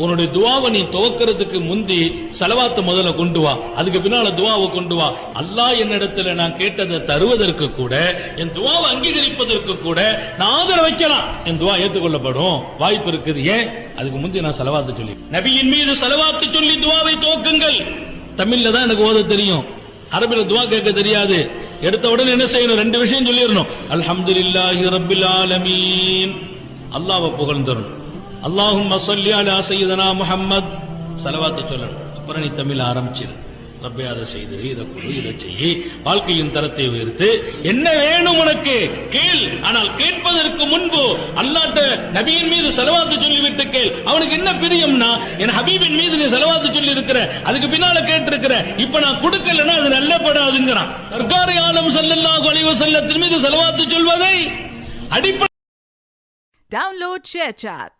உன்னுடைய துவாவை நீ துவக்கிறதுக்கு முந்தி ஸலவாத்தை முதல்ல கொண்டு வா, அதுக்கு பின்னால துவாவை கொண்டு வா. அல்லாஹ் என்னிடத்துல நான் கேட்டதை தருவதற்கு கூட, என் துவாவை அங்கீகரிப்பதற்கு கூட நான் ஆதரவு வைக்கலாம், என் துவா ஏற்றுக்கொள்ளப்படும் வாய்ப்பு இருக்குது. ஏன்? அதுக்கு முந்தி நான் ஸலவாத்தை சொல்லி, நபியின் மீது ஸலவாத்து சொல்லி துவாவை துவக்குங்கள். தமிழ்ல தான் எனக்கு ஓத தெரியும், அரபில துவா கேட்க தெரியாது. எடுத்த உடனே என்ன செய்யணும்? ரெண்டு விஷயம் சொல்லிடணும். அல்ஹம்துலில்லாஹி ரப்பில் ஆலமீன், அல்லாஹ்வை புகழ்ந்தரணும். அல்லாஹும்ம ஸல்லி அலா சய்யிதனா முஹம்மத், ஸலவாத்தை சொல்லணும். அப்புறம் நீ தமிழ் ஆரம்பிச்சிரு. ரப்பே அதை செய்திரு, இதை கொடு, இதை செய்யி, வாழ்க்கையின் தரத்தை உயர்த்து, என்ன வேணும் உனக்கு கேள். ஆனால் கேட்பதற்கு முன்பு அல்லாஹ்ட்ட நபியின் மீது ஸலவாத்து சொல்லிவிட்டு கேள். அவனுக்கு என்ன பிரியம்னா, என் ஹபீபின் மீது நீ ஸலவாத்து சொல்லி இருக்கிற, அதுக்கு பின்னால கேட்டிருக்கிற, இப்ப நான் கொடுக்கலன்னா அது நல்லப்படாதுங்கிறான். சர்க்காரை ஆலம் ஸல்லல்லாஹு அலைஹி வஸல்லத்தின் மீது ஸலவாத்து சொல்வதை அடிப்படை. Download ShareChat.